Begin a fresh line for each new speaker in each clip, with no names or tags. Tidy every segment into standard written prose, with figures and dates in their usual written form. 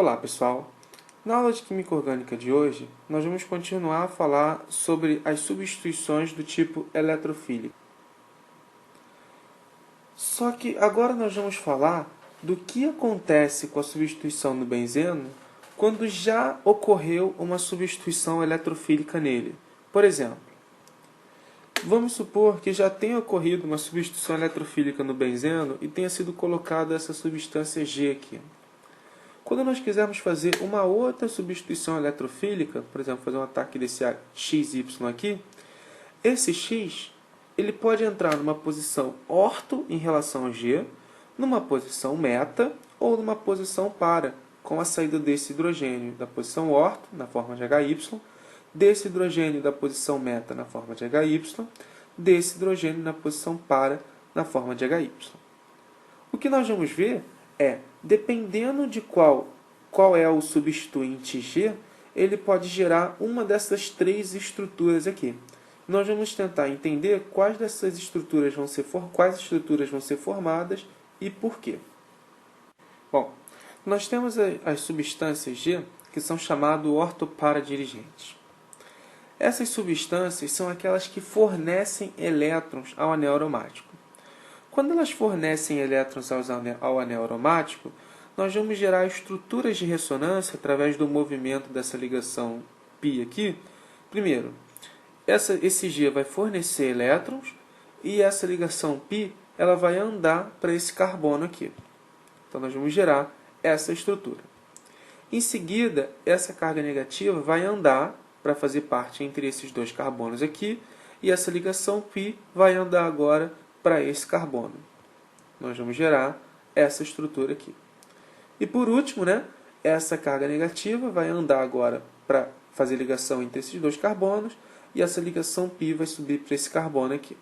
Olá pessoal, na aula de Química Orgânica de hoje, nós vamos continuar a falar sobre as substituições do tipo eletrofílico. Só que agora nós vamos falar do que acontece com a substituição do benzeno quando já ocorreu uma substituição eletrofílica nele. Por exemplo, vamos supor que já tenha ocorrido uma substituição eletrofílica no benzeno e tenha sido colocada essa substância G aqui. Quando nós quisermos fazer uma outra substituição eletrofílica, por exemplo, fazer um ataque desse XY aqui, esse X ele pode entrar numa posição orto em relação a G, numa posição meta ou numa posição para, com a saída desse hidrogênio da posição orto, na forma de HY, desse hidrogênio da posição meta na forma de HY, desse hidrogênio na posição para, na forma de HY. O que nós vamos ver é, dependendo de qual é o substituinte G, ele pode gerar uma dessas três estruturas aqui. Nós vamos tentar entender quais dessas estruturas vão ser formadas e por quê. Bom, nós temos as substâncias G, que são chamadas ortoparadirigentes. Essas substâncias são aquelas que fornecem elétrons ao anel aromático. Quando elas fornecem elétrons ao anel aromático, nós vamos gerar estruturas de ressonância através do movimento dessa ligação π aqui. Primeiro, esse G vai fornecer elétrons e essa ligação π ela vai andar para esse carbono aqui. Então, nós vamos gerar essa estrutura. Em seguida, essa carga negativa vai andar para fazer parte entre esses dois carbonos aqui e essa ligação π vai andar agora para esse carbono. Nós vamos gerar essa estrutura aqui. E por último, essa carga negativa vai andar agora para fazer ligação entre esses dois carbonos e essa ligação π vai subir para esse carbono aqui.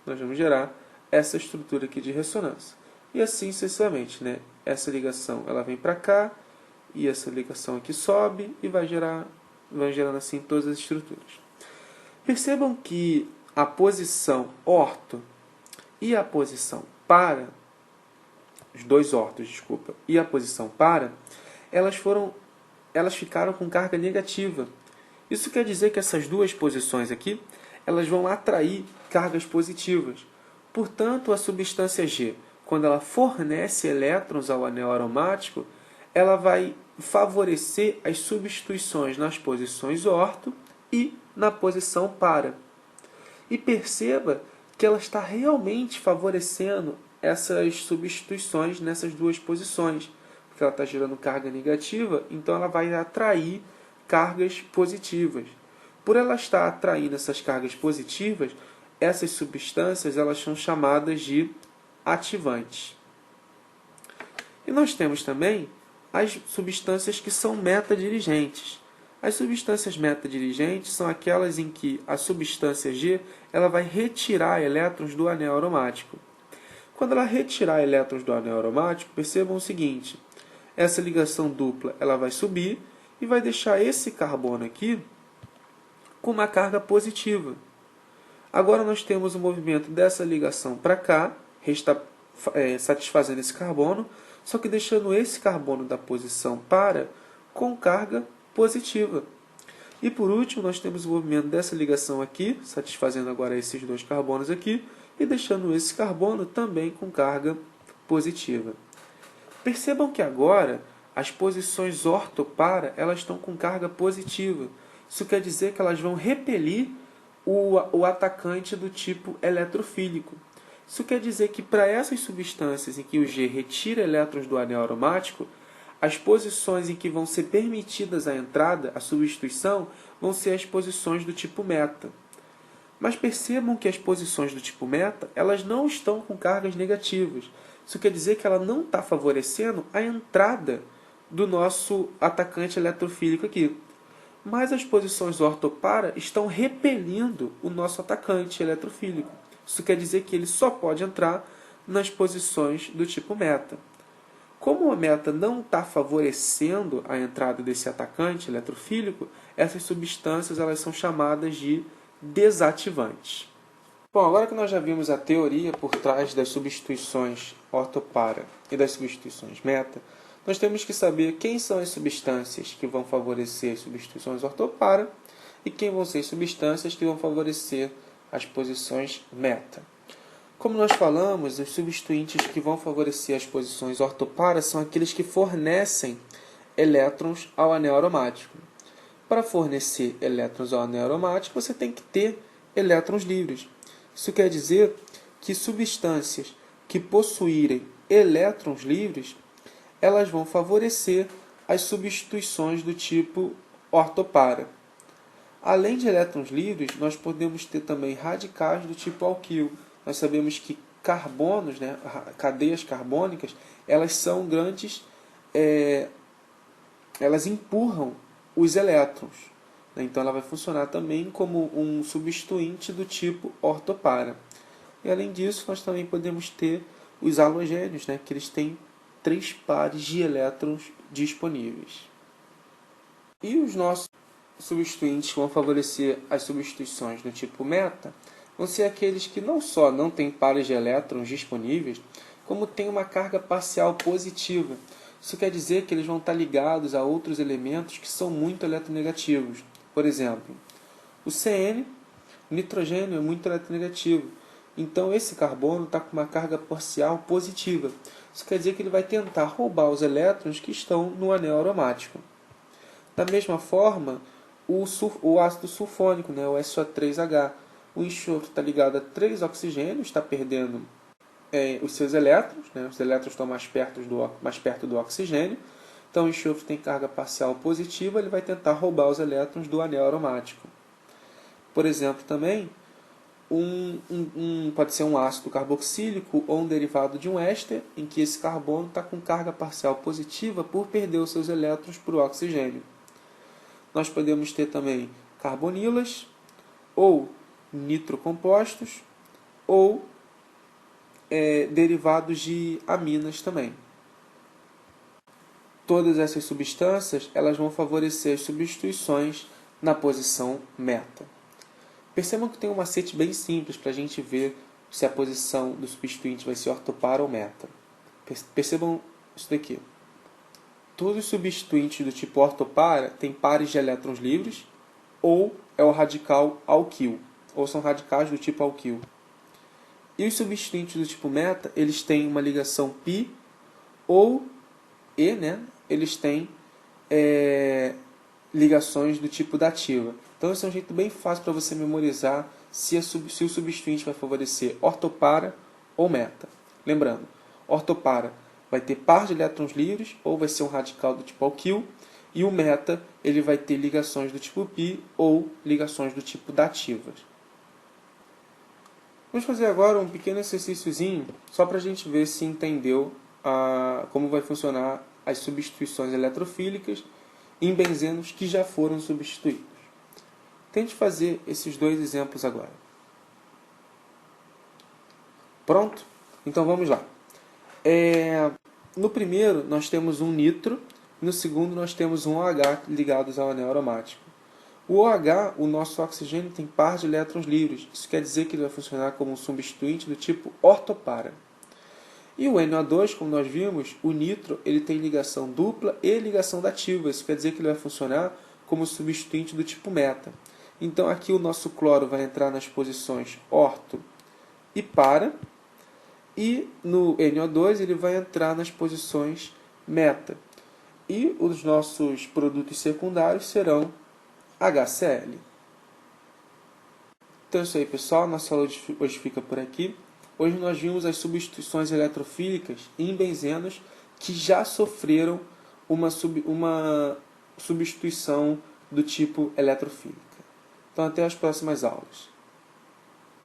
Nós vamos gerar essa estrutura aqui de ressonância. E assim sucessivamente. Essa ligação ela vem para cá e essa ligação aqui sobe e vai gerando assim todas as estruturas. Percebam que a posição orto e a posição para, os dois ortos, desculpa, e a posição para, elas ficaram com carga negativa. Isso quer dizer que essas duas posições aqui, elas vão atrair cargas positivas. Portanto, a substância G, quando ela fornece elétrons ao anel aromático, ela vai favorecer as substituições nas posições orto e na posição para. E perceba que ela está realmente favorecendo essas substituições nessas duas posições. Porque ela está gerando carga negativa, então ela vai atrair cargas positivas. Por ela estar atraindo essas cargas positivas, essas substâncias elas são chamadas de ativantes. E nós temos também as substâncias que são metadirigentes. As substâncias metadirigentes são aquelas em que a substância G ela vai retirar elétrons do anel aromático. Quando ela retirar elétrons do anel aromático, percebam o seguinte, essa ligação dupla ela vai subir e vai deixar esse carbono aqui com uma carga positiva. Agora nós temos o movimento dessa ligação para cá, satisfazendo esse carbono, só que deixando esse carbono da posição para com carga positiva. E por último, nós temos o movimento dessa ligação aqui, satisfazendo agora esses dois carbonos aqui, e deixando esse carbono também com carga positiva. Percebam que agora as posições orto-para elas estão com carga positiva. Isso quer dizer que elas vão repelir o atacante do tipo eletrofílico. Isso quer dizer que para essas substâncias em que o G retira elétrons do anel aromático, as posições em que vão ser permitidas a entrada, a substituição, vão ser as posições do tipo meta. Mas percebam que as posições do tipo meta, elas não estão com cargas negativas. Isso quer dizer que ela não está favorecendo a entrada do nosso atacante eletrofílico aqui. Mas as posições ortopara estão repelindo o nosso atacante eletrofílico. Isso quer dizer que ele só pode entrar nas posições do tipo meta. Como a meta não está favorecendo a entrada desse atacante eletrofílico, essas substâncias elas são chamadas de desativantes. Bom, agora que nós já vimos a teoria por trás das substituições ortopara e das substituições meta, nós temos que saber quem são as substâncias que vão favorecer as substituições ortopara e quem vão ser as substâncias que vão favorecer as posições meta. Como nós falamos, os substituintes que vão favorecer as posições ortopara são aqueles que fornecem elétrons ao anel aromático. Para fornecer elétrons ao anel aromático, você tem que ter elétrons livres. Isso quer dizer que substâncias que possuírem elétrons livres, elas vão favorecer as substituições do tipo ortopara. Além de elétrons livres, nós podemos ter também radicais do tipo alquil. Nós sabemos que carbonos, cadeias carbônicas, elas são grandes, elas empurram os elétrons. Então ela vai funcionar também como um substituinte do tipo ortopara. E além disso, nós também podemos ter os halogênios, que eles têm 3 pares de elétrons disponíveis. E os nossos substituintes que vão favorecer as substituições do tipo meta vão ser aqueles que não só não têm pares de elétrons disponíveis, como têm uma carga parcial positiva. Isso quer dizer que eles vão estar ligados a outros elementos que são muito eletronegativos. Por exemplo, o CN, o nitrogênio, é muito eletronegativo. Então esse carbono está com uma carga parcial positiva. Isso quer dizer que ele vai tentar roubar os elétrons que estão no anel aromático. Da mesma forma, o ácido sulfônico, o SO3H, o enxofre está ligado a 3 oxigênios, está perdendo os seus elétrons, os elétrons estão mais perto do oxigênio. Então o enxofre tem carga parcial positiva, ele vai tentar roubar os elétrons do anel aromático. Por exemplo, também, pode ser um ácido carboxílico ou um derivado de um éster, em que esse carbono está com carga parcial positiva por perder os seus elétrons para o oxigênio. Nós podemos ter também carbonilas, ou nitrocompostos, ou derivados de aminas também. Todas essas substâncias elas vão favorecer as substituições na posição meta. Percebam que tem um macete bem simples para a gente ver se a posição do substituinte vai ser ortopara ou meta. Percebam isso daqui. Todos os substituintes do tipo ortopara têm pares de elétrons livres, ou é o radical alquil, ou são radicais do tipo alquil. E os substituintes do tipo meta, eles têm uma ligação π ou E, eles têm ligações do tipo dativa. Então esse é um jeito bem fácil para você memorizar se o substituinte vai favorecer ortopara ou meta. Lembrando, ortopara vai ter par de elétrons livres, ou vai ser um radical do tipo alquil, e o meta ele vai ter ligações do tipo π ou ligações do tipo dativas. Vamos fazer agora um pequeno exercíciozinho, só para a gente ver se entendeu como vai funcionar as substituições eletrofílicas em benzenos que já foram substituídos. Tente fazer esses 2 exemplos agora. Pronto? Então vamos lá. No primeiro nós temos um nitro, no segundo nós temos um OH ligados ao anel aromático. O OH, o nosso oxigênio, tem par de elétrons livres. Isso quer dizer que ele vai funcionar como um substituinte do tipo ortopara. E o NO2, como nós vimos, o nitro, ele tem ligação dupla e ligação dativa. Isso quer dizer que ele vai funcionar como substituinte do tipo meta. Então aqui o nosso cloro vai entrar nas posições orto e para. E no NO2 ele vai entrar nas posições meta. E os nossos produtos secundários serão HCl. Então é isso aí, pessoal. Nossa aula de hoje fica por aqui. Hoje nós vimos as substituições eletrofílicas em benzenos que já sofreram uma substituição do tipo eletrofílica. Então até as próximas aulas.